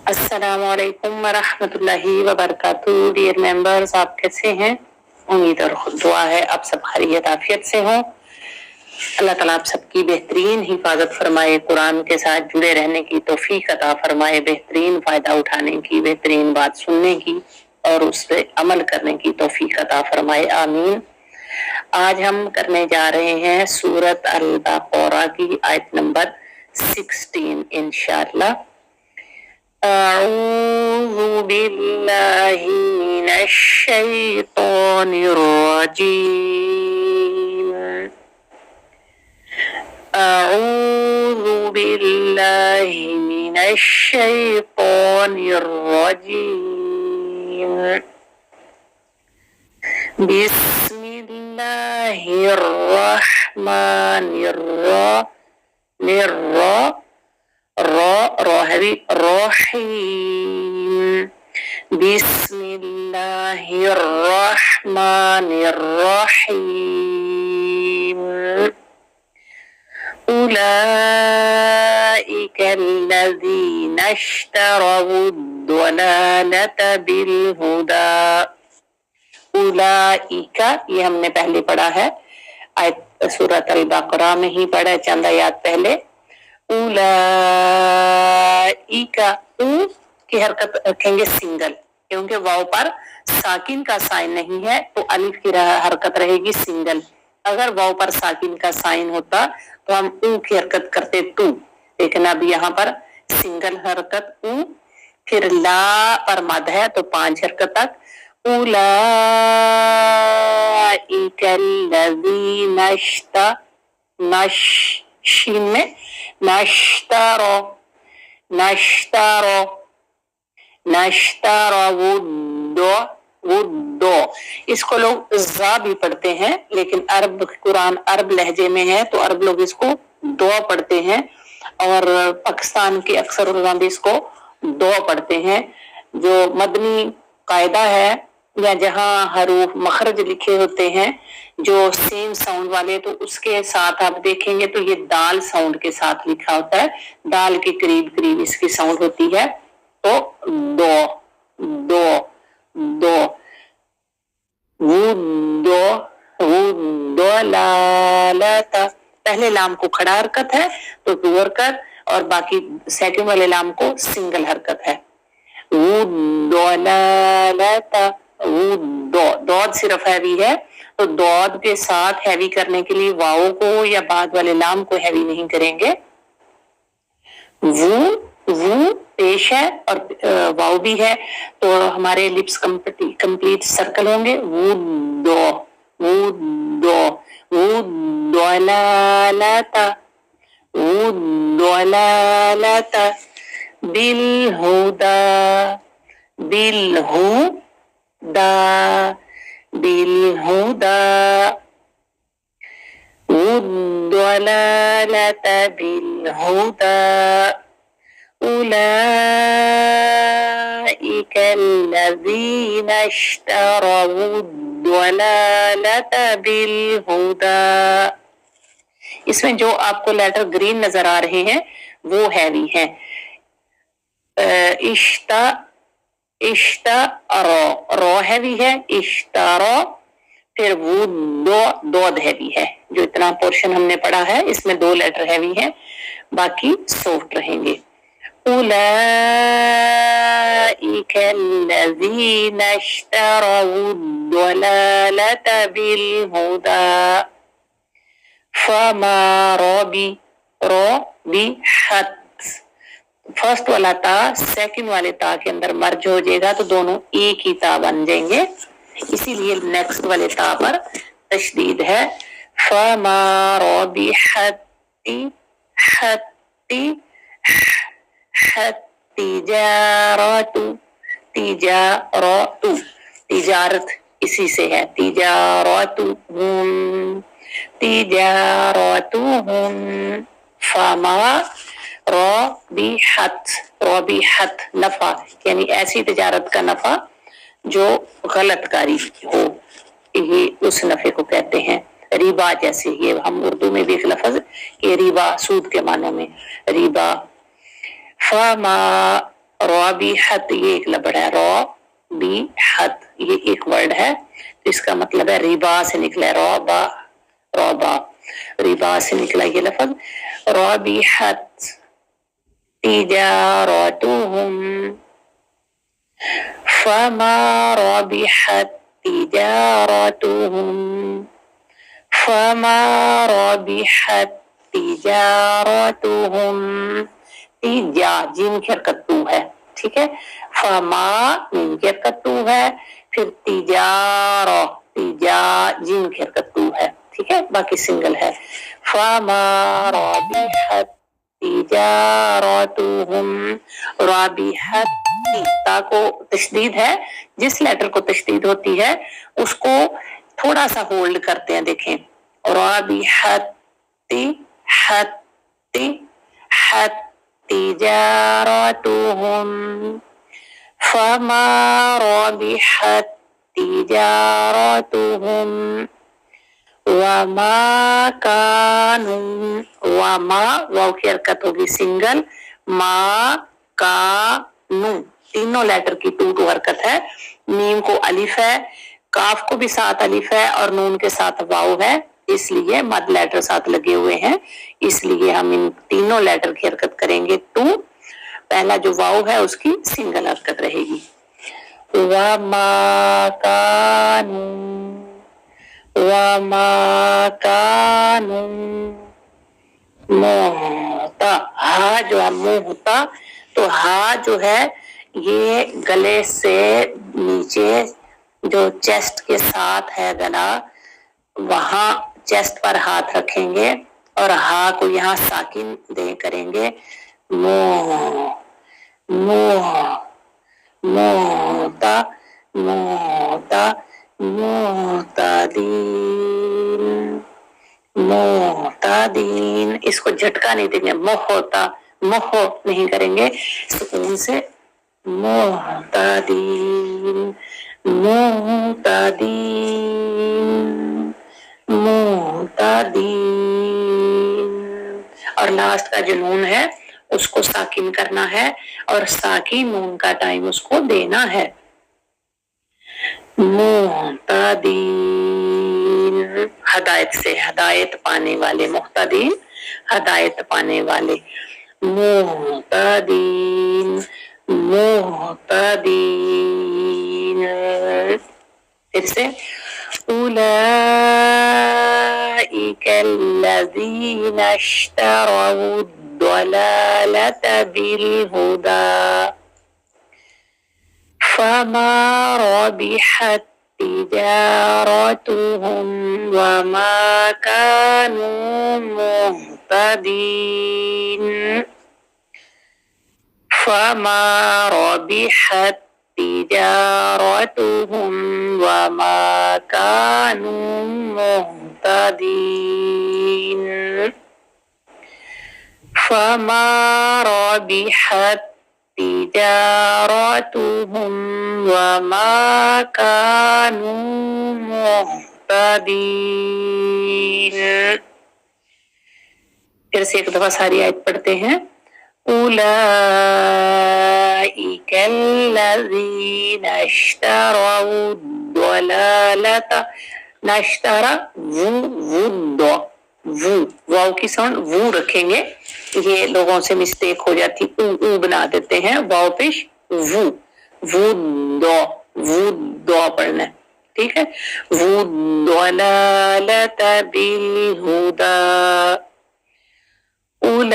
अस्सलाम वालेकुम वरहमतुल्लाहि वबरकातुहू। डियर मेंबर्स, आप कैसे हैं? उम्मीद और दुआ है आप सब खैरियत आफियत से हों। अल्लाह ताला आप सबकी बेहतरीन हिफाजत फरमाए, कुरान के साथ जुड़े रहने की तौफीक अता फरमाए, बेहतरीन फायदा उठाने की, बेहतरीन बात सुनने की और उस पे अमल करने की तौफीक अता फरमाए, आमीन। आज हम करने जा रहे हैं सूरत अल बक़रा की आयत नंबर 16 इंशाअल्लाह। अऊज़ु बिल्लाहि मिनश शैतानिर रजीम। अऊज़ु बिल्लाहि मिनश शैतानिर रजीम। बिस्मिल्लाहिर रहमानिर रहीम। बिस्मिल्लाहिर रहमानिर रहीम। उलाइकल्लज़ीना इश्तरवुद्दलालता बिलहुदा। उलाइका, ये हमने पहले पढ़ा है, आयत सूरत अल बक़रा में ही पढ़ा, चंद आयत पहले। उलाइका, उ की हरकत रखेंगे सिंगल, क्योंकि वाव पर साकिन का साइन नहीं है तो अलिफ की हरकत रहेगी सिंगल। अगर वाव पर साकिन का साइन होता तो हम उ की हरकत करते तू, लेकिन अब यहाँ पर सिंगल हरकत उ, फिर ला पर मद है तो 5 हरकत तक। उलाइकल्लज़ीना शीन में नश्तरो वुद्दो, इसको लोग जा भी पढ़ते हैं, लेकिन अरब कुरान अरब लहजे में है तो अरब लोग इसको दो पढ़ते हैं और पाकिस्तान के अक्सर उलमा भी इसको दो पढ़ते हैं। जो मदनी कायदा है या जहाँ हरूफ मखरज लिखे होते हैं जो सेम साउंड वाले, तो उसके साथ आप देखेंगे तो ये दाल साउंड के साथ लिखा होता है, दाल के करीब करीब इसकी साउंड होती है, तो दो दो दो वो लालता। पहले लाम को खड़ा हरकत है तो टू हरकत, और बाकी सेकंड वाले लाम को सिंगल हरकत है। दौद सिर्फ हैवी है तो दौद के साथ हैवी करने के लिए वाओ को या बाद वाले लाम को हैवी नहीं करेंगे। वो पेश है और वाओ भी है तो हमारे लिप्स कंप्लीट सर्कल होंगे। वो दोलालता बिलहुदा उद्दलालता बिलहुदा। उलाइकल्लज़ीना इश्तरवुद्दलालता बिलहुदा। इसमें जो आपको लेटर ग्रीन नजर आ रहे हैं वो हैवी हैं। इश्ता रो हैवी है, इश्तारो, फिर वो दो हैवी है। जो इतना पोर्शन हमने पढ़ा है इसमें 2 लेटर हैवी हैं, बाकी सॉफ्ट रहेंगे। उलाइकल्लज़ीना इश्तरवुद्दलालता बिलहुदा। फमा रबिहत, फर्स्ट वाला ता सेकंड वाले ता के अंदर मर्ज हो जाएगा तो दोनों एक ही ता बन जाएंगे, इसीलिए नेक्स्ट वाले ता पर तशदीद है। फमा रबिहती तिजारतु, तिजारत इसी से है, तिजारतुहुम। फमा रबिहत नफा, यानी ऐसी तिजारत का नफा जो गलत कारी हो, ये उस नफे को कहते हैं। रिबा जैसे, ये हम उर्दू में भी एक लफ्ज कि रिबा सूद के मानों में रिबा। फमा रौबिहत ये एक लबड़ है, रौबिहत ये एक वर्ड है, तो इसका मतलब है रिबा से निकला है, रौबा रौबा रिबा से निकला ये लफ्ज। रौबिहत तिजारतुहुम फमा रबिहत तिजारतुहुम फमा रबिहत तिजारतुहुम। तिजा जिन की हरकत तू है, ठीक है, फमा मीम की हरकत तू है, फिर तिजारा तिजा जिन की हरकत तू है, ठीक है, बाकी सिंगल है। फमा रबिहत तिजारतुहुम रबिहत ता को तशदीद है, जिस लेटर को तशदीद होती है उसको थोड़ा सा होल्ड करते हैं, देखें रबिहत हत्ती हत तिजारतुहुम फमा रबिहत तिजारतुहुम वमा कानू वमा वाव की हरकत होगी सिंगल, मा कानू तीनों लेटर की टू टू हरकत है। मीम को अलिफ है, काफ को भी साथ अलिफ है और नून के साथ वाव है, इसलिए मद लेटर साथ लगे हुए हैं, इसलिए हम इन तीनों लेटर की हरकत करेंगे टू। पहला जो वाव है उसकी सिंगल हरकत रहेगी। वमा कानू वमा कानू मोहता हा जो है मोहता, तो हा जो है ये गले से नीचे जो चेस्ट के साथ है गला, वहां चेस्ट पर हाथ रखेंगे और हा को यहाँ साकिन दे करेंगे। मोह मोह मोहता मोहता मोहतादीन मोहतादीन, इसको झटका नहीं देंगे, मोहता मोह नहीं करेंगे, सुकून से मोहतादीन मोहतादीन मोहतादीन। और लास्ट का जो नून है उसको साकिन करना है और साकिन नून का टाइम उसको देना है। मोहतादीन हदायत से, हदायत पाने वाले, मोहतादीन हदायत पाने वाले। मोहतादीन मोहतादीन। फिर से उलाइकल्लज़ीना इश्तरवुद्दलालता बिलहुदा फमा रबिहत तिजारतुहुम वमा कानू मुहतदीन फमा रबिहत तिजारतुहुम वमा कानू मुहतदीन फमा रबिहत तिजारतुहुम वमा कानू मुहतदीन। फिर से एक दफा सारी आयत पढ़ते हैं। उलाइकल्लज़ीना इश्तरवुद्दलालता नश्तरा वुद्दो वू वाव की साउंड वू रखेंगे, ये लोगों से मिस्टेक हो जाती, ऊ बना देते हैं, वाव पेश वू वुद्दो पढ़ना है, ठीक है। वुद्दलालता बिलहुदा उलाइकल्लज़ीना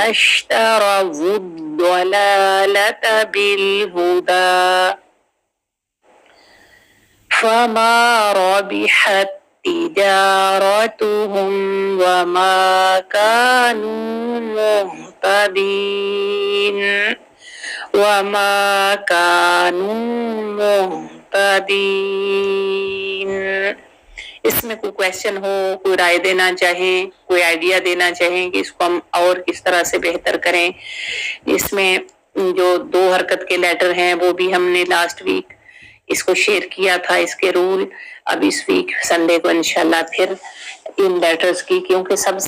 इश्तरवुद्दलालता बिलहुदा फमा रबिहत तिजारतुहुम वमा कानू मुहतदीन वमा कानू मुहतदीन। इसमें कोई क्वेश्चन हो, कोई राय देना चाहें, कोई आइडिया देना चाहें कि इसको हम और किस तरह से बेहतर करें। इसमें जो दो हरकत के लेटर हैं वो भी हमने लास्ट वीक इसको शेयर किया था, इसके रूल। अब इस वीक संडे को इंशाल्लाह फिर ان لیٹرز کی، کیونکہ سب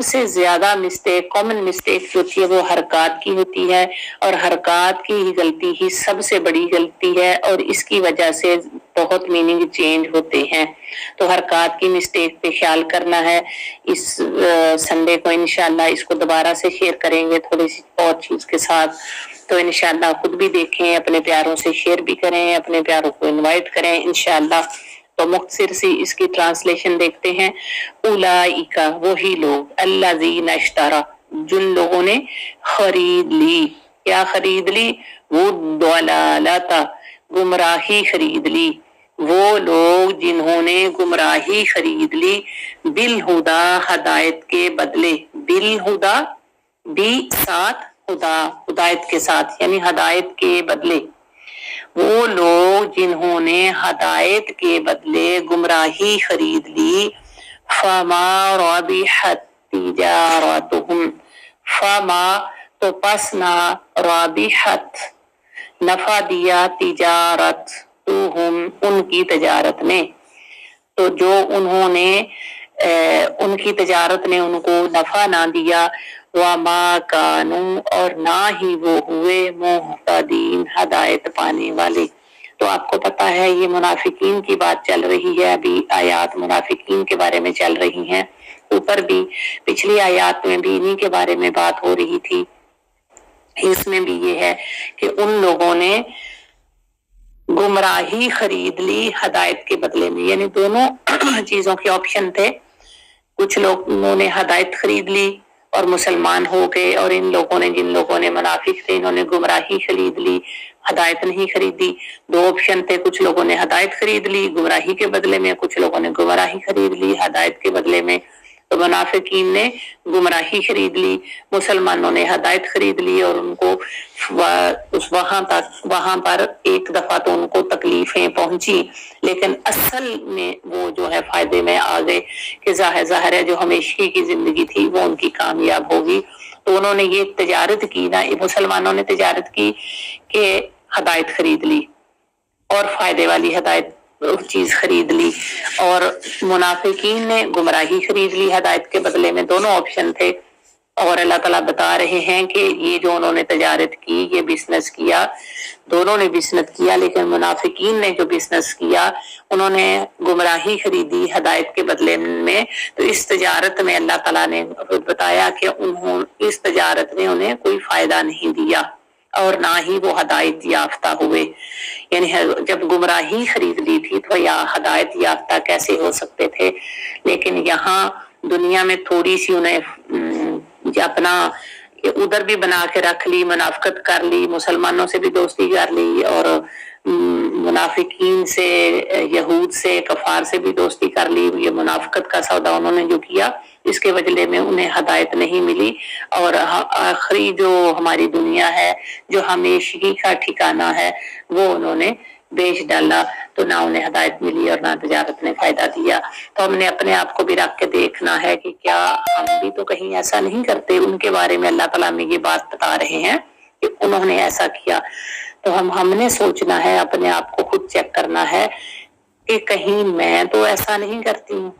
سے زیادہ مسٹیک، کامن مسٹیک جو ہوتی ہے وہ حرکات کی ہوتی ہے، اور حرکات کی ہی غلطی ہی سب سے بڑی غلطی ہے، اور اس کی وجہ سے بہت میننگ چینج ہوتے ہیں۔ تو حرکات کی مسٹیک پہ خیال کرنا ہے۔ اس سنڈے کو انشاءاللہ اس کو دوبارہ سے شیئر کریں گے تھوڑی سی اور چیز کے ساتھ، تو انشاءاللہ خود بھی دیکھیں، اپنے پیاروں سے شیئر بھی کریں، اپنے پیاروں کو انوائٹ کریں انشاءاللہ۔ تو مختصر سی اس کی ٹرانسلیشن دیکھتے ہیں۔ اولئک، وہی لوگ، الذین اشتروا، جن لوگوں نے خرید لی، کیا خرید لی؟ وہ ضلالت، گمراہی خرید لی، وہ لوگ جنہوں نے گمراہی خرید لی، بالہدا، ہدایت کے بدلے، بالہدا، بھی ساتھ ہدا، ہدایت کے ساتھ، یعنی ہدایت کے بدلے، وہ لوگ جنہوں نے ہدایت کے بدلے گمراہی خرید لی، فما ربحت تجارتہم، فما تو پس نہ، ربحت نفع دیا، تجارت ان کی تجارت نے، تو جو انہوں نے ان کی تجارت نے ان کو نفع نہ دیا، وما کانوا، اور نہ ہی وہ ہوئے، مہتدین، ہدایت پانے والے۔ تو آپ کو پتا ہے یہ منافقین کی بات چل رہی ہے، ابھی آیات منافقین کے بارے میں چل رہی ہیں، اوپر بھی پچھلی آیات میں بھی انہی کے بارے میں بات ہو رہی تھی۔ اس میں بھی یہ ہے کہ ان لوگوں نے گمراہی خرید لی ہدایت کے بدلے میں، یعنی دونوں چیزوں کے آپشن تھے۔ کچھ لوگوں نے ہدایت خرید لی اور مسلمان ہو گئے، اور ان لوگوں نے، جن لوگوں نے منافق تھے، انہوں نے گمراہی خرید لی، ہدایت نہیں خریدی۔ دو آپشن تھے، کچھ لوگوں نے ہدایت خرید لی گمراہی کے بدلے میں، کچھ لوگوں نے گمراہی خرید لی ہدایت کے بدلے میں۔ تو منافقین نے گمراہی خرید لی، مسلمانوں نے ہدایت خرید لی، اور ان کو وہاں پر ایک دفعہ تو ان کو تکلیفیں پہنچی، لیکن اصل میں وہ جو ہے فائدے میں آ گئے، کہ ظاہر ہے جو ہمیشہ کی زندگی تھی وہ ان کی کامیاب ہوگی۔ تو انہوں نے یہ تجارت کی نا، مسلمانوں نے تجارت کی کہ ہدایت خرید لی اور فائدے والی ہدایت چیز خرید لی، اور منافقین نے گمراہی خرید لی ہدایت کے بدلے میں۔ دونوں آپشن تھے، اور اللہ تعالیٰ بتا رہے ہیں کہ یہ جو انہوں نے تجارت کی، یہ بزنس کیا، دونوں نے بزنس کیا، لیکن منافقین نے جو بزنس کیا، انہوں نے گمراہی خریدی ہدایت کے بدلے میں۔ تو اس تجارت میں اللہ تعالیٰ نے بتایا کہ اس تجارت نے انہیں کوئی فائدہ نہیں دیا، اور نہ ہی وہ ہدایت یافتہ ہوئے۔ یعنی جب گمراہی خرید لی تھی تو یا ہدایت یافتہ کیسے ہو سکتے تھے؟ لیکن یہاں دنیا میں تھوڑی سی انہیں اپنا ادھر بھی بنا کے رکھ لی، منافقت کر لی، مسلمانوں سے بھی دوستی کر لی، اور منافقین سے، یہود سے، کفار سے بھی دوستی کر لی۔ یہ منافقت کا سودا انہوں نے جو کیا، اس کے بدلے میں انہیں ہدایت نہیں ملی، اور آخری جو ہماری دنیا ہے، جو ہمیشگی کا ٹھکانہ ہے، وہ انہوں نے بیچ ڈالا، تو نہ انہیں ہدایت ملی اور نہ تجارت نے فائدہ دیا۔ تو ہم نے اپنے آپ کو بھی رکھ کے دیکھنا ہے کہ کیا ہم بھی تو کہیں ایسا نہیں کرتے؟ ان کے بارے میں اللہ تعالیٰ میں یہ بات بتا رہے ہیں کہ انہوں نے ایسا کیا، تو ہم نے سوچنا ہے، اپنے آپ کو خود چیک کرنا ہے کہ کہیں میں تو ایسا نہیں کرتی ہوں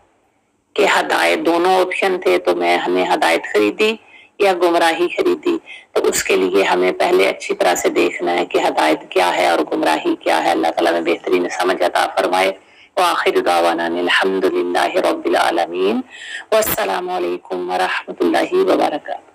کہ ہدایت، دونوں آپشن تھے تو ہمیں ہدایت خریدی یا گمراہی خریدی۔ تو اس کے لیے ہمیں پہلے اچھی طرح سے دیکھنا ہے کہ ہدایت کیا ہے اور گمراہی کیا ہے۔ اللہ تعالیٰ میں بہترین سمجھ عطا فرمائے۔ وآخر دعوانا الحمد للہ رب العالمین، والسلام علیکم ورحمۃ اللہ وبرکاتہ۔